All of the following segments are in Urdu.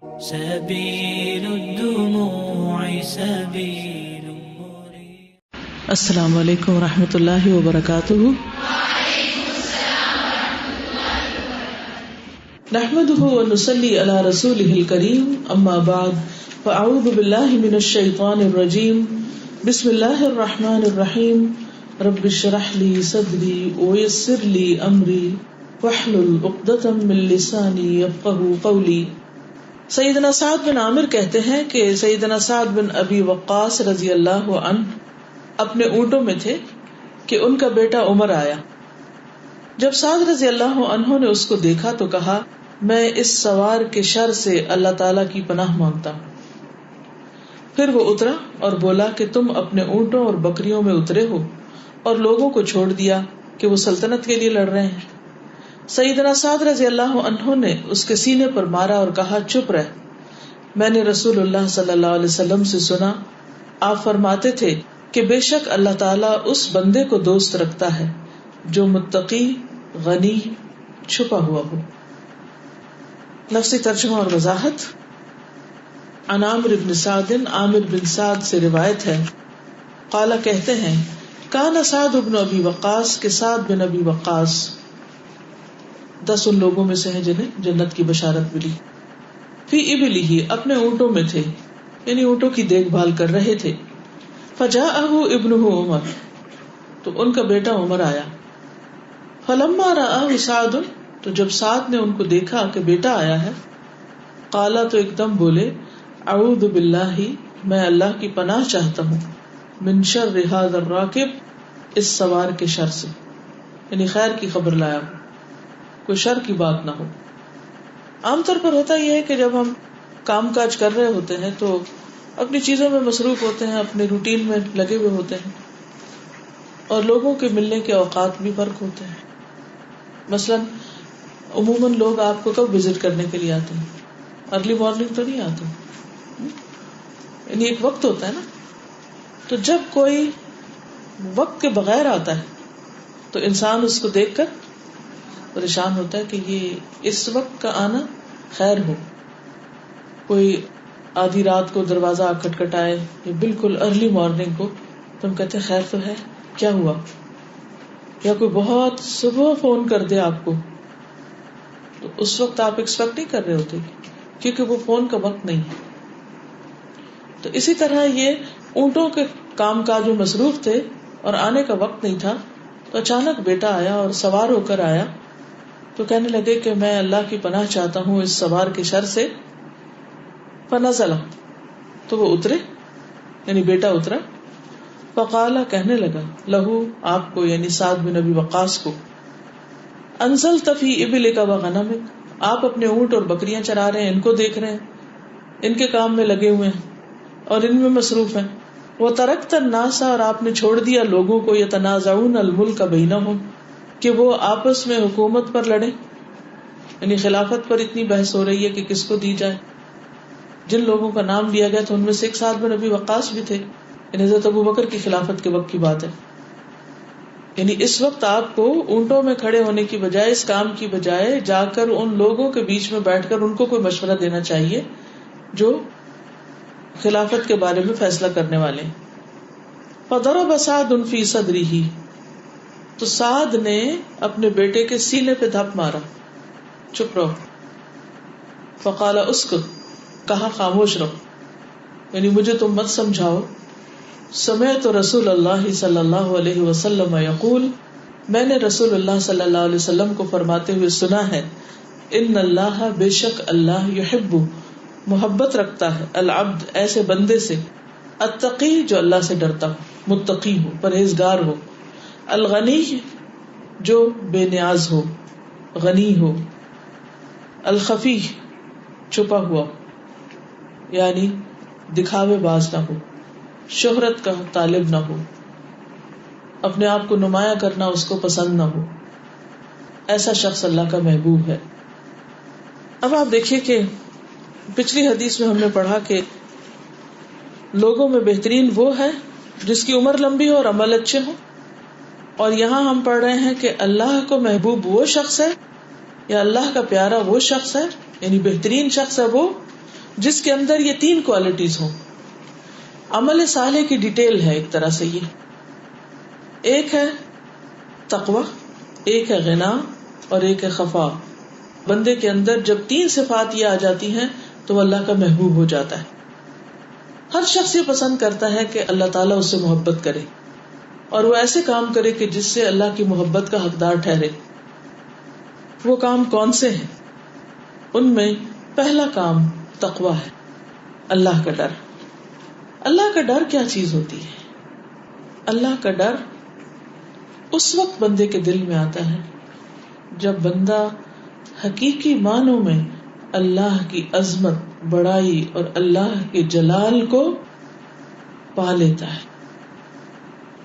سبيل الدموع سبيل مريح. السلام علیکم ورحمۃ اللہ وبرکاتہ. نحمده ونصلي على رسوله الكريم اما بعد فاعوذ بالله من الشيطان الرجيم. بسم الله الرحمن الرحيم. رب اشرح لي صدري ويسر لي امري واحلل عقدة من لساني يفقهوا قولي. سیدنا سعد بن عامر کہتے ہیں کہ سیدنا سعد بن ابی وقاص رضی اللہ عنہ اپنے اونٹوں میں تھے کہ ان کا بیٹا عمر آیا. جب سعد رضی اللہ عنہ نے اس کو دیکھا تو کہا, میں اس سوار کے شر سے اللہ تعالی کی پناہ مانگتا ہوں. پھر وہ اترا اور بولا کہ تم اپنے اونٹوں اور بکریوں میں اترے ہو اور لوگوں کو چھوڑ دیا کہ وہ سلطنت کے لیے لڑ رہے ہیں. سیدنا سعد رضی اللہ عنہ نے اس کے سینے پر مارا اور کہا, چپ رہ, میں نے رسول اللہ صلی اللہ علیہ وسلم سے سنا, آپ فرماتے تھے کہ بے شک اللہ تعالیٰ اس بندے کو دوست رکھتا ہے جو متقی, غنی, چھپا ہوا ہو. لفظی ترجمہ اور وضاحت. عن عامر بن سعد, عامر بن سعد سے روایت ہے, قال کہتے ہیں, کان سعد بن ابی وقاص کے سعد بن ابی وقاص 10 ان لوگوں میں سے ہیں جنہیں جنت کی بشارت ملی. فی ابلہ, اپنے اونٹوں میں تھے, یعنی اونٹوں کی دیکھ بھال کر رہے تھے. فجاءہ ابنہ عمر, تو ان کا بیٹا عمر آیا. فلما رآہ سعد, تو جب سعد نے ان کو دیکھا کہ بیٹا آیا ہے, قالا, تو ایک دم بولے, اعوذ باللہ, میں اللہ کی پناہ چاہتا ہوں, من شر ھذا الراکب, اس سوار کے شر سے, یعنی خیر کی خبر لایا ہوں, کوئی شر کی بات نہ ہو. عام طور پر ہوتا یہ ہے کہ جب ہم کام کاج کر رہے ہوتے ہیں تو اپنی چیزوں میں مصروف ہوتے ہیں, اپنے روٹین میں لگے ہوئے ہوتے ہیں, اور لوگوں کے ملنے کے اوقات بھی فرق ہوتے ہیں. مثلاً عموماً لوگ آپ کو کب وزٹ کرنے کے لیے آتے ہیں؟ ارلی مارننگ تو نہیں آتے, یعنی ایک وقت ہوتا ہے نا. تو جب کوئی وقت کے بغیر آتا ہے تو انسان اس کو دیکھ کر پریشان ہوتا ہے کہ یہ اس وقت کا آنا خیر ہو. کوئی آدھی رات کو دروازہ کھٹکھٹائے یا بالکل ارلی مارننگ کو, تو ہم کہتے ہیں خیر تو ہے, کیا ہوا؟ یا کوئی بہت صبح فون کر دے آپ کو, تو اس وقت آپ ایکسپیکٹ نہیں کر رہے ہوتے کیونکہ وہ فون کا وقت نہیں ہے. تو اسی طرح یہ اونٹوں کے کام کاج میں مصروف تھے اور آنے کا وقت نہیں تھا, تو اچانک بیٹا آیا اور سوار ہو کر آیا, تو کہنے لگے کہ میں اللہ کی پناہ چاہتا ہوں اس سوار کے شر سے. فنزل, تو وہ اترے, یعنی بیٹا اترا. فقالا, کہنے لگا, لہو, آپ کو, یعنی سعد بن ابی وقاص کو, انزلت فی ابلک وغنمک, آپ اپنے اونٹ اور بکریاں چرا رہے ہیں, ان کو دیکھ رہے ہیں, ان کے کام میں لگے ہوئے ہیں اور ان میں مصروف ہیں. وترکت الناس, اور آپ نے چھوڑ دیا لوگوں کو, یتنازعون الملک بینہم, کہ وہ آپس میں حکومت پر لڑیں, یعنی خلافت پر اتنی بحث ہو رہی ہے کہ کس کو دی جائے. جن لوگوں کا نام لیا گیا تھا ان میں سے ایک سعد بن ابی وقاص بھی تھے, یعنی حضرت ابو بکر کی خلافت کے وقت کی بات ہے. یعنی اس وقت آپ کو اونٹوں میں کھڑے ہونے کی بجائے, اس کام کی بجائے, جا کر ان لوگوں کے بیچ میں بیٹھ کر ان کو کوئی مشورہ دینا چاہیے جو خلافت کے بارے میں فیصلہ کرنے والے ہیں. فضرب سعد فی صدرہ, تو سعد نے اپنے بیٹے کے سینے پہ دھپ مارا, چپ رہو. فقال اسکت, کہا خاموش رہو, یعنی مجھے تم مت سمجھاؤ. سمعت رسول اللہ صلی اللہ علیہ وسلم یقول, میں نے رسول اللہ صلی اللہ علیہ وسلم کو فرماتے ہوئے سنا ہے, ان اللہ, بے شک اللہ, یحب, محبت رکھتا ہے, العبد, ایسے بندے سے, التقی, جو اللہ سے ڈرتا ہو, متقی ہو, پرہیزگار ہو, الغنی, جو بے نیاز ہو, غنی ہو, الخفی, چھپا ہوا, یعنی دکھاوے باز نہ ہو, شہرت کا طالب نہ ہو, اپنے آپ کو نمایاں کرنا اس کو پسند نہ ہو, ایسا شخص اللہ کا محبوب ہے. اب آپ دیکھیے کہ پچھلی حدیث میں ہم نے پڑھا کہ لوگوں میں بہترین وہ ہے جس کی عمر لمبی ہو اور عمل اچھے ہوں, اور یہاں ہم پڑھ رہے ہیں کہ اللہ کو محبوب وہ شخص ہے یا اللہ کا پیارا وہ شخص ہے, یعنی بہترین شخص ہے وہ جس کے اندر یہ تین کوالٹیز ہوں. عمل صالح کی ڈیٹیل ہے ایک طرح سے یہ. ایک ہے تقوی، ایک ہے غنا اور ایک ہے خفا. بندے کے اندر جب تین صفات یہ آ جاتی ہیں تو وہ اللہ کا محبوب ہو جاتا ہے. ہر شخص یہ پسند کرتا ہے کہ اللہ تعالیٰ اس سے محبت کرے اور وہ ایسے کام کرے کہ جس سے اللہ کی محبت کا حقدار ٹھہرے. وہ کام کون سے ہیں؟ ان میں پہلا کام تقوی ہے، اللہ کا ڈر. اللہ کا ڈر کیا چیز ہوتی ہے؟ اللہ کا ڈر اس وقت بندے کے دل میں آتا ہے جب بندہ حقیقی معنوں میں اللہ کی عظمت، بڑائی اور اللہ کے جلال کو پا لیتا ہے.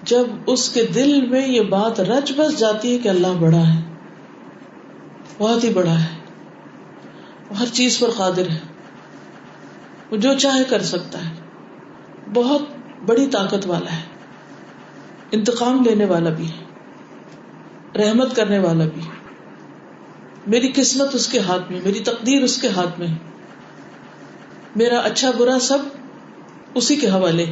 جب اس کے دل میں یہ بات رچ بس جاتی ہے کہ اللہ بڑا ہے، بہت ہی بڑا ہے، وہ ہر چیز پر قادر ہے، وہ جو چاہے کر سکتا ہے، بہت بڑی طاقت والا ہے، انتقام لینے والا بھی ہے، رحمت کرنے والا بھی ہے. میری قسمت اس کے ہاتھ میں، میری تقدیر اس کے ہاتھ میں، میرا اچھا برا سب اسی کے حوالے.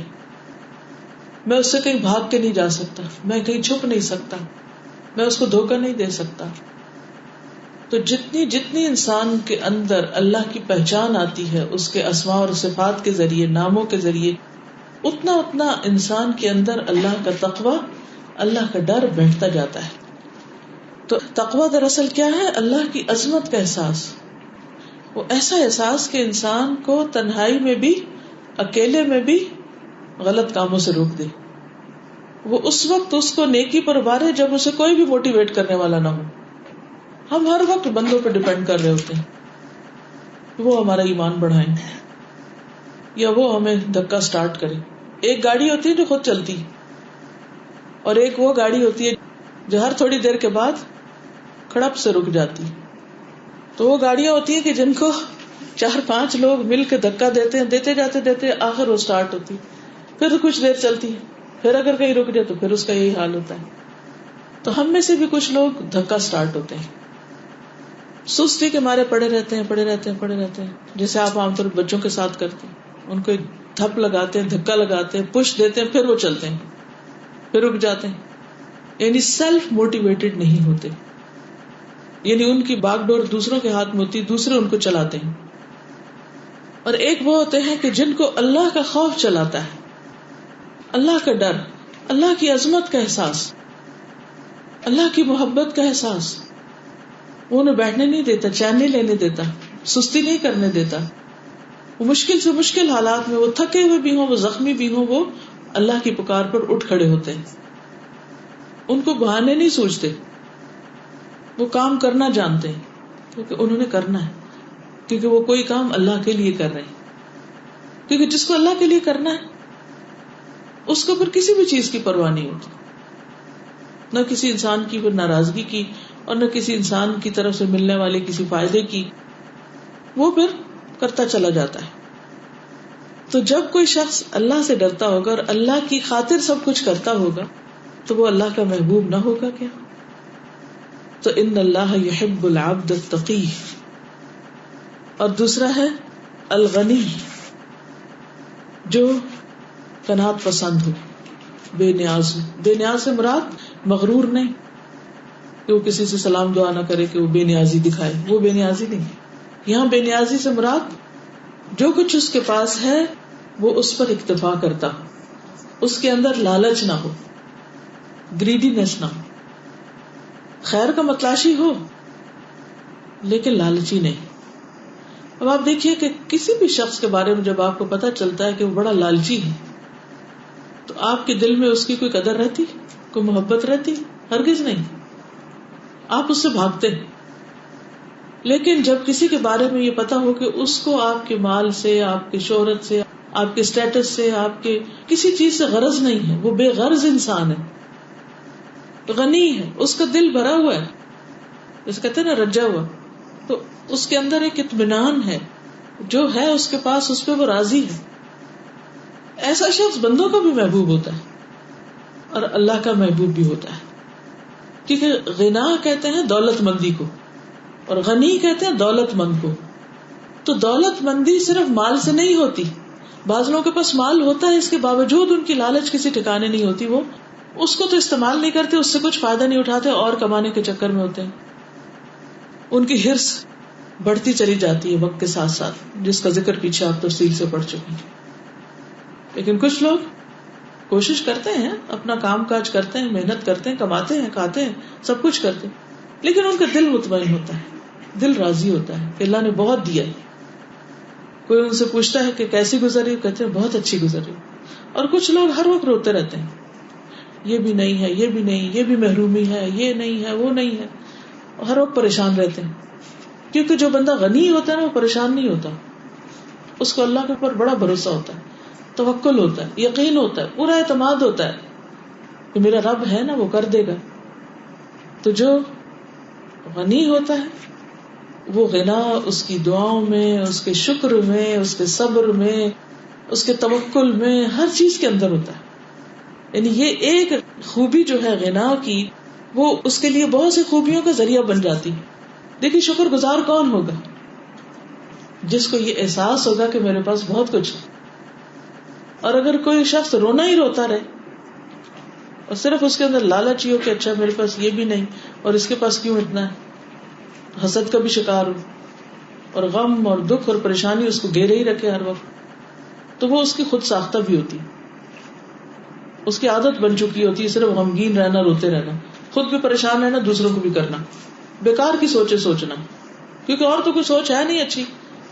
میں اس سے کہیں بھاگ کے نہیں جا سکتا، میں کہیں چھپ نہیں سکتا، میں اس کو دھوکہ نہیں دے سکتا. تو جتنی انسان کے اندر اللہ کی پہچان آتی ہے اس کے اسماء اور صفات کے ذریعے، ناموں کے ذریعے، اتنا انسان کے اندر اللہ کا تقوی، اللہ کا ڈر بیٹھتا جاتا ہے. تو تقوی دراصل کیا ہے؟ اللہ کی عظمت کا احساس. وہ ایسا احساس کہ انسان کو تنہائی میں بھی، اکیلے میں بھی غلط کاموں سے روک دے. وہ اس وقت اس کو نیکی پر ابھارے جب اسے کوئی بھی موٹیویٹ کرنے والا نہ ہو. ہم ہر وقت بندوں پہ ڈیپینڈ کر رہے ہوتے ہیں، وہ ہمارا ایمان بڑھائیں یا وہ ہمیں دھکا سٹارٹ کرے. ایک گاڑی ہوتی ہے جو خود چلتی اور ایک وہ گاڑی ہوتی ہے جو ہر تھوڑی دیر کے بعد کھڑپ سے رک جاتی. تو وہ گاڑیاں ہوتی ہیں کہ جن کو 4-5 لوگ مل کے دھکا دیتے ہیں، دیتے جاتے آخر وہ سٹارٹ ہوتی، پھر کچھ دیر چلتی ہے، پھر اگر کہیں رک جائے تو پھر اس کا یہی حال ہوتا ہے. تو ہم میں سے بھی کچھ لوگ دھکا سٹارٹ ہوتے ہیں، سستی کے مارے پڑے رہتے ہیں، جیسے آپ عام طور بچوں کے ساتھ کرتے ہیں. ان کو ایک تھپ لگاتے ہیں، دھکا لگاتے ہیں، پش دیتے ہیں، پھر وہ چلتے ہیں، پھر رک جاتے ہیں. یعنی سیلف موٹیویٹڈ نہیں ہوتے، یعنی ان کی باغ ڈور دوسروں کے ہاتھ میں ہوتی، دوسرے ان کو چلاتے ہیں. اور ایک وہ ہوتے ہیں کہ جن کو اللہ کا خوف چلاتا ہے، اللہ کا ڈر، اللہ کی عظمت کا احساس، اللہ کی محبت کا احساس. وہ انہیں بیٹھنے نہیں دیتا، چین نہیں لینے دیتا، سستی نہیں کرنے دیتا. وہ مشکل سے مشکل حالات میں، وہ تھکے ہوئے بھی ہوں، وہ زخمی بھی ہوں، وہ اللہ کی پکار پر اٹھ کھڑے ہوتے ہیں. ان کو بہانے نہیں سوچتے، وہ کام کرنا جانتے ہیں کیونکہ انہوں نے کرنا ہے، کیونکہ وہ کوئی کام اللہ کے لیے کر رہے ہیں. کیونکہ جس کو اللہ کے لیے کرنا ہے اس کو پھر کسی بھی چیز کی پرواہ نہیں ہوتی، نہ کسی انسان کی پھر ناراضگی کی اور نہ کسی انسان کی طرف سے ملنے والے کسی فائدے کی، وہ پھر کرتا چلا جاتا ہے. تو جب کوئی شخص اللہ سے ڈرتا ہوگا اور اللہ کی خاطر سب کچھ کرتا ہوگا تو وہ اللہ کا محبوب نہ ہوگا کیا؟ تو ان اللہ یحب العبد التقی. اور دوسرا ہے الغنی، جو قناعت پسند ہو، بے نیاز ہو. بے نیاز سے مراد مغرور نہیں کہ وہ کسی سے سلام دعا نہ کرے کہ وہ بے نیازی دکھائے، وہ بے نیازی نہیں. یہاں بے نیازی سے مراد جو کچھ اس کے پاس ہے وہ اس پر اکتفا کرتا ہو، اس کے اندر لالچ نہ ہو، گریڈینس نہ ہو. خیر کا متلاشی ہو لیکن لالچی نہیں. اب آپ دیکھیے کہ کسی بھی شخص کے بارے میں جب آپ کو پتا چلتا ہے کہ وہ بڑا لالچی ہے تو آپ کے دل میں اس کی کوئی قدر رہتی، کوئی محبت رہتی؟ ہرگز نہیں. آپ اس سے بھاگتے ہیں. لیکن جب کسی کے بارے میں یہ پتا ہو کہ اس کو آپ کے مال سے، آپ کی شہرت سے، آپ کے اسٹیٹس سے، آپ کے کسی چیز سے غرض نہیں ہے، وہ بے غرض انسان ہے، غنی ہے، اس کا دل بھرا ہوا ہے، جس کہتے ہیں نا رجا ہوا، تو اس کے اندر ایک اطمینان ہے، جو ہے اس کے پاس اس پہ وہ راضی ہے. ایسا شخص بندوں کا بھی محبوب ہوتا ہے اور اللہ کا محبوب بھی ہوتا ہے. کیونکہ غنا کہتے ہیں دولت مندی کو اور غنی کہتے ہیں دولت مند کو. تو دولت مندی صرف مال سے نہیں ہوتی. بعض لوگوں کے پاس مال ہوتا ہے، اس کے باوجود ان کی لالچ کسی ٹھکانے نہیں ہوتی، وہ اس کو تو استعمال نہیں کرتے، اس سے کچھ فائدہ نہیں اٹھاتے اور کمانے کے چکر میں ہوتے ہیں. ان کی ہرس بڑھتی چلی جاتی ہے وقت کے ساتھ ساتھ، جس کا ذکر پیچھے آپ تفصیل سے پڑھ چکے ہیں. لیکن کچھ لوگ کوشش کرتے ہیں، اپنا کام کاج کرتے ہیں، محنت کرتے ہیں، کماتے ہیں، کھاتے ہیں، سب کچھ کرتے ہیں، لیکن ان کا دل مطمئن ہوتا ہے، دل راضی ہوتا ہے کہ اللہ نے بہت دیا ہے. کوئی ان سے پوچھتا ہے کہ کیسی گزری، کہتے ہیں بہت اچھی گزری. اور کچھ لوگ ہر وقت روتے رہتے ہیں، یہ بھی نہیں ہے، یہ بھی نہیں، یہ بھی محرومی ہے، یہ نہیں ہے، وہ نہیں ہے، ہر وقت پریشان رہتے ہیں. کیونکہ جو بندہ غنی ہوتا ہے نا، وہ پریشان نہیں ہوتا، اس کو اللہ کے اوپر بڑا بھروسہ ہوتا ہے، توکل ہوتا ہے، یقین ہوتا ہے، پورا اعتماد ہوتا ہے کہ میرا رب ہے نا، وہ کر دے گا. تو جو غنی ہوتا ہے وہ غنا اس کی دعاؤں میں، اس کے شکر میں، اس کے صبر میں، اس کے توکل میں، ہر چیز کے اندر ہوتا ہے. یعنی یہ ایک خوبی جو ہے غنا کی، وہ اس کے لیے بہت سی خوبیوں کا ذریعہ بن جاتی. دیکھیے شکر گزار کون ہوگا؟ جس کو یہ احساس ہوگا کہ میرے پاس بہت کچھ ہے. اور اگر کوئی شخص رونا ہی روتا رہے اور صرف اس کے اندر لالچ ہی ہو کہ اچھا میرے پاس یہ بھی نہیں اور اس کے پاس کیوں اتنا ہے، حسد کا بھی شکار ہو اور غم اور دکھ اور پریشانی اس کو گھیرے ہی رکھے ہر وقت، تو وہ اس کی خود ساختہ بھی ہوتی، اس کی عادت بن چکی ہوتی ہے صرف غمگین رہنا، روتے رہنا، خود بھی پریشان رہنا، دوسروں کو بھی کرنا، بیکار کی سوچے سوچنا، کیونکہ اور تو کوئی سوچ ہے نہیں اچھی،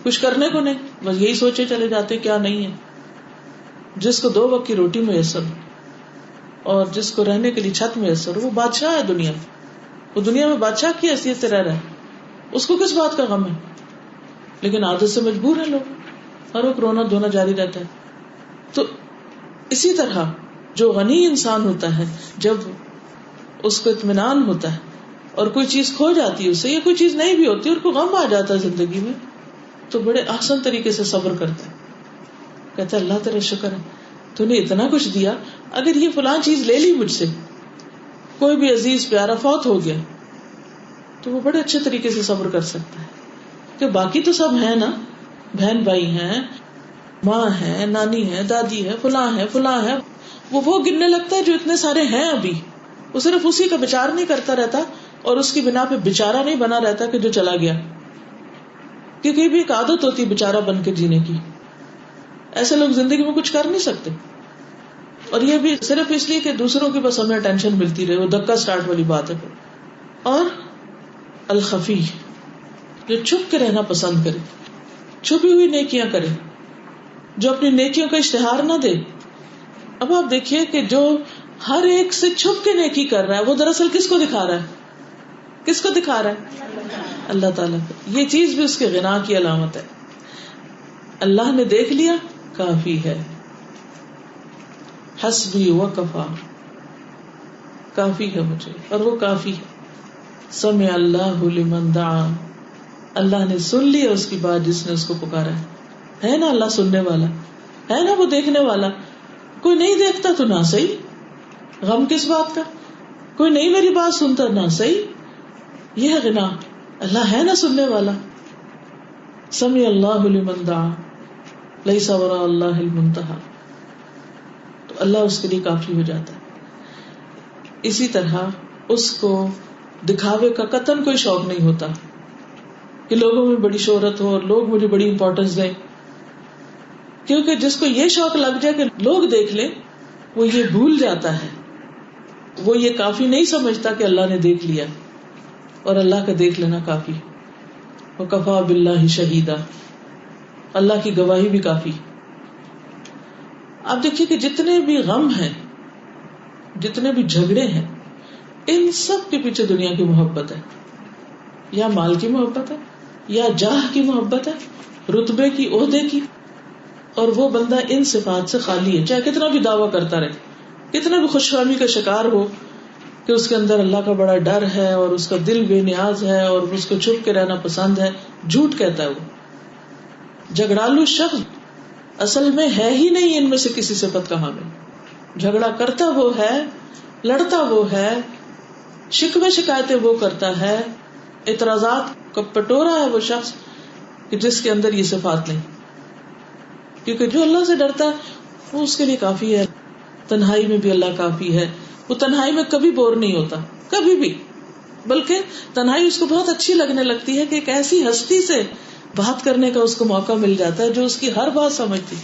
کچھ کرنے کو نہیں، بس یہی سوچے چلے جاتے کیا نہیں ہے. جس کو 2 وقت کی روٹی میسر اور جس کو رہنے کے لیے چھت میسر، وہ بادشاہ ہے دنیا میں، وہ دنیا میں بادشاہ کی حیثیت سے رہ رہا ہے، اس کو کس بات کا غم ہے. لیکن عادت سے مجبور ہیں لوگ، ہر وقت رونا دھونا جاری رہتا ہے. تو اسی طرح جو غنی انسان ہوتا ہے، جب اس کو اطمینان ہوتا ہے اور کوئی چیز کھو جاتی ہے اسے، یا کوئی چیز نہیں بھی ہوتی اور کوئی غم آ جاتا ہے زندگی میں، تو بڑے آسان طریقے سے صبر کرتا ہے، کہتا ہے اللہ تیرا شکر ہے تو نے اتنا کچھ دیا، اگر یہ فلاں چیز لے لی مجھ سے، کوئی بھی عزیز پیارا فوت ہو گیا، تو وہ بڑے اچھے طریقے سے صبر کر سکتا ہے کہ باقی تو سب ہیں نا، بہن بھائی ہیں، ماں ہے، نانی ہے، دادی ہے، فلاں ہے، وہ گننے لگتا ہے جو اتنے سارے ہیں. ابھی وہ صرف اسی کا بچار نہیں کرتا رہتا اور اس کی بنا پہ بچارا نہیں بنا رہتا کہ جو چلا گیا، کیونکہ یہ بھی ایک عادت ہوتی ہے بچارا بن کے جینے کی. ایسے لوگ زندگی میں کچھ کر نہیں سکتے، اور یہ بھی صرف اس لیے کہ دوسروں کی بس ہمیں ٹینشن ملتی رہے، وہ دھکا سٹارٹ والی بات ہے. اور الخفی، جو چھپ کے رہنا پسند کرے، چھپی ہوئی نیکیاں کرے، جو اپنی نیکیوں کا اشتہار نہ دے. اب آپ دیکھیے کہ جو ہر ایک سے چھپ کے نیکی کر رہا ہے، وہ دراصل کس کو دکھا رہا ہے؟ کس کو دکھا رہا ہے؟ اللہ تعالیٰ کو. یہ چیز بھی اس کے غنا کی علامت ہے. اللہ نے دیکھ لیا، کافی ہے. حسبی وکفا، کافی ہے مجھے اور وہ کافی ہے. سمع اللہ لمن دعا، اللہ نے سن لیا اس کی بات جس نے اس کو پکارا ہے نا. اللہ سننے والا ہے نا، وہ دیکھنے والا. کوئی نہیں دیکھتا تو نہ صحیح، غم کس بات کا، کوئی نہیں میری بات سنتا نہ صحیح. یہ ہے غنا، اللہ ہے نا سننے والا. سمع اللہ لمن دعا لیس وراء اللہ المنتہی، تو اللہ اس کے لیے کافی ہو جاتا ہے. اسی طرح اس کو دکھاوے کا قطعاً کوئی شوق نہیں ہوتا کہ لوگوں میں بڑی شہرت ہو اور لوگ مجھے بڑی امپورٹنس دیں، کیونکہ جس کو یہ شوق لگ جائے کہ لوگ دیکھ لیں، وہ یہ بھول جاتا ہے، وہ یہ کافی نہیں سمجھتا کہ اللہ نے دیکھ لیا، اور اللہ کا دیکھ لینا کافی. وَكَفَى بِاللَّهِ شَهِيدًا، اللہ کی گواہی بھی کافی. آپ دیکھیے کہ جتنے بھی غم ہیں، جتنے بھی جھگڑے ہیں، ان سب کے پیچھے دنیا کی محبت ہے. یا مال کی محبت ہے، یا جاہ کی محبت ہے، رتبے کی، عہدے کی. اور وہ بندہ ان صفات سے خالی ہے، چاہے کتنا بھی دعویٰ کرتا رہے، کتنا بھی خوش فہمی کا شکار ہو کہ اس کے اندر اللہ کا بڑا ڈر ہے اور اس کا دل بے نیاز ہے اور اس کو چھپ کے رہنا پسند ہے. جھوٹ کہتا ہے وہ. جھگڑالو شخص اصل میں ہے ہی نہیں ان میں سے کسی صفت کا حامل. جھگڑا کرتا وہ ہے، لڑتا وہ ہے، شکوے شکایتیں وہ کرتا ہے، اعتراضات کا پٹورا ہے وہ شخص، کہ جس کے اندر یہ صفات نہیں. کیونکہ جو اللہ سے ڈرتا ہے وہ اس کے لیے کافی ہے. تنہائی میں بھی اللہ کافی ہے. وہ تنہائی میں کبھی بور نہیں ہوتا, کبھی بھی, بلکہ تنہائی اس کو بہت اچھی لگنے لگتی ہے کہ ایک ایسی ہستی سے بات کرنے کا اس کو موقع مل جاتا ہے جو اس کی ہر بات سمجھتی.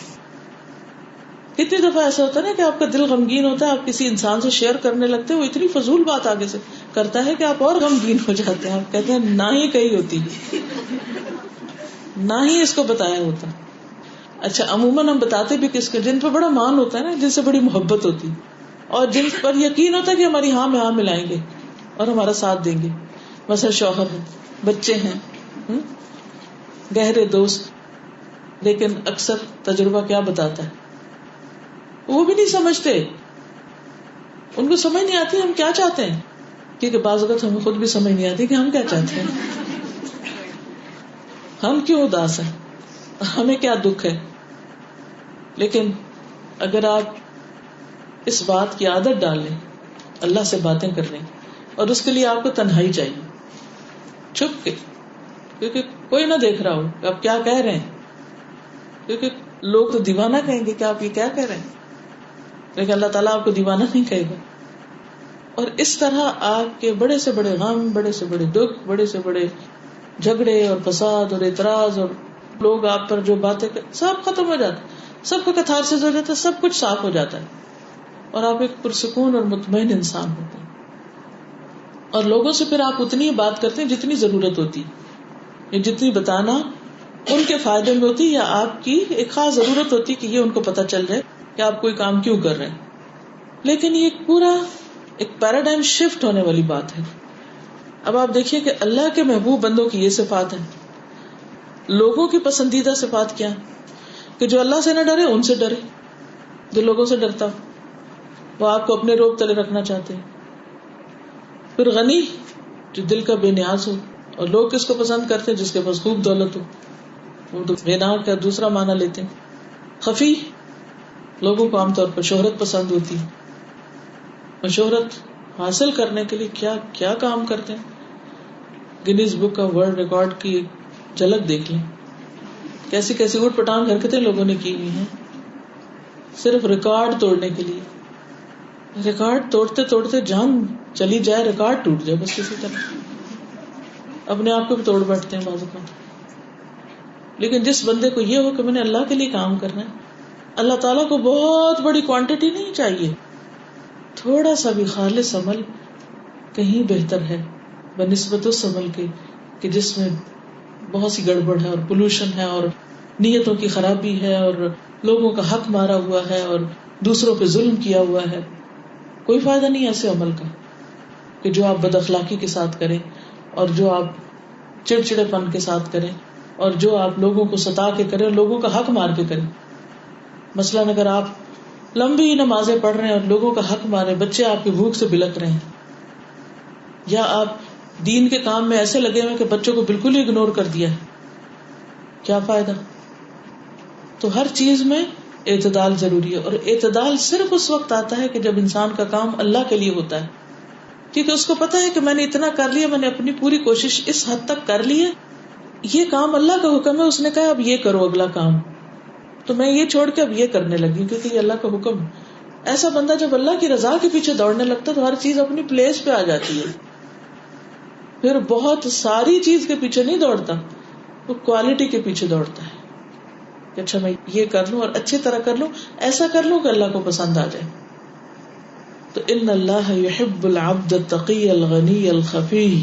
کتنی دفعہ ایسا ہوتا ہے نا کہ آپ کا دل غمگین ہوتا ہے, آپ کسی انسان سے شیئر کرنے لگتے ہیں, وہ اتنی فضول بات آگے سے کرتا ہے کہ آپ اور غمگین ہو جاتے ہیں. آپ کہتے ہیں نہ ہی کہی ہوتی, نہ ہی اس کو بتایا ہوتا. اچھا, عموماً ہم بتاتے بھی کس کو, جن پہ بڑا مان ہوتا ہے نا, جن سے بڑی محبت ہوتی اور جن پر یقین ہوتا ہے کہ ہماری ہاں میں ہاں ملائیں گے اور ہمارا ساتھ دیں گے. مثلا شوہر ہے, بچے ہیں, گہرے دوست. لیکن اکثر تجربہ کیا بتاتا ہے, وہ بھی نہیں سمجھتے, ان کو سمجھ نہیں آتی ہم کیا چاہتے ہیں. کیونکہ بعض اوقات ہمیں خود بھی سمجھ نہیں آتی کہ ہم کیا چاہتے ہیں, ہم کیوں اداس ہیں, ہمیں کیا دکھ ہے. لیکن اگر آپ اس بات کی عادت ڈال لیں اللہ سے باتیں کرنے, اور اس کے لیے آپ کو تنہائی چاہیے, چھپ کے, کیونکہ کوئی نہ دیکھ رہا ہو کہ آپ کیا کہہ رہے ہیں, کیونکہ لوگ تو دیوانہ کہیں گے کہ آپ یہ کیا کہہ رہے ہیں, لیکن اللہ تعالیٰ آپ کو دیوانہ نہیں کہے گا. اور اس طرح آپ کے بڑے سے بڑے غم, بڑے سے بڑے دکھ, بڑے سے بڑے جھگڑے اور فساد اور اعتراض اور لوگ آپ پر جو باتیں سب ختم ہو جاتا, سب کا کتھارسس ہو جاتا ہے, سب کچھ صاف ہو جاتا ہے, اور آپ ایک پرسکون اور مطمئن انسان ہوتے ہیں. اور لوگوں سے پھر آپ اتنی بات کرتے ہیں جتنی ضرورت ہوتی, یا جتنی بتانا ان کے فائدے میں ہوتی, یا آپ کی ایک خاص ضرورت ہوتی کہ یہ ان کو پتہ چل جائے کہ آپ کوئی کام کیوں کر رہے ہیں. لیکن یہ پورا ایک پیراڈائم شفٹ ہونے والی بات ہے. اب آپ دیکھیے کہ اللہ کے محبوب بندوں کی یہ صفات ہیں. لوگوں کی پسندیدہ صفات کیا ہے کہ جو اللہ سے نہ ڈرے ان سے ڈرے. جو لوگوں سے ڈرتا وہ آپ کو اپنے روب تلے رکھنا چاہتے ہیں. پھر غنی, جو دل کا بے نیاز ہو. اور لوگ کس کو پسند کرتے ہیں؟ جس کے پاس خوب دولت ہو. وہ تو بے نیاز کا دوسرا معنی لیتے ہیں. خفی, لوگوں کو عام طور پر شہرت پسند ہوتی ہے, اور شہرت حاصل کرنے کے لیے کیا کیا کام کرتے ہیں. گنیز بک کا ورلڈ ریکارڈ کی جھلک دیکھ لیں, کیسی کیسی اٹھ پٹانگ حرکتیں لوگوں نے کی ہوئی ہیں صرف ریکارڈ توڑنے کے لیے. ریکارڈ توڑتے توڑتے جان چلی جائے, ریکارڈ ٹوٹ جائے بس کسی طرح, اپنے آپ کو بھی توڑ بیٹھتے ہیں بعض اوقات. لیکن جس بندے کو یہ ہو کہ میں نے اللہ کے لیے کام کرنا ہے, اللہ تعالیٰ کو بہت بڑی کوانٹٹی نہیں چاہیے, تھوڑا سا بھی خالص عمل کہیں بہتر ہے بنسبت اس عمل کے کہ جس میں بہت سی گڑبڑ ہے اور پولوشن ہے اور نیتوں کی خرابی ہے اور لوگوں کا حق مارا ہوا ہے اور دوسروں پہ ظلم کیا ہوا ہے. کوئی فائدہ نہیں ایسے عمل کا کہ جو آپ بد اخلاقی کے ساتھ کریں, اور جو آپ چڑچڑے پن کے ساتھ کریں, اور جو آپ لوگوں کو ستا کے کریں اور لوگوں کا حق مار کے کریں. مثلاً اگر آپ لمبی نمازیں پڑھ رہے ہیں اور لوگوں کا حق مارے, بچے آپ کی بھوک سے بلک رہے ہیں, یا آپ دین کے کام میں ایسے لگے ہوئے کہ بچوں کو بالکل ہی اگنور کر دیا ہے, کیا فائدہ. تو ہر چیز میں اعتدال ضروری ہے, اور اعتدال صرف اس وقت آتا ہے کہ جب انسان کا کام اللہ کے لیے ہوتا ہے, کیونکہ اس کو پتا ہے کہ میں نے اتنا کر لیا, میں نے اپنی پوری کوشش اس حد تک کر لی ہے, یہ کام اللہ کا حکم ہے, اس نے کہا اب یہ کرو اگلا کام, تو میں یہ چھوڑ کے اب یہ کرنے لگی کیونکہ یہ اللہ کا حکم ہے. ایسا بندہ جب اللہ کی رضا کے پیچھے دوڑنے لگتا ہے تو ہر چیز اپنی پلیس پہ آ جاتی ہے. پھر بہت ساری چیز کے پیچھے نہیں دوڑتا, وہ کوالٹی کے پیچھے دوڑتا ہے کہ اچھا میں یہ کر لوں اور اچھی طرح کر لوں, ایسا کر لوں کہ اللہ کو پسند آ جائے. تو ان اللہ یحب العبد التقی الغنی الخفی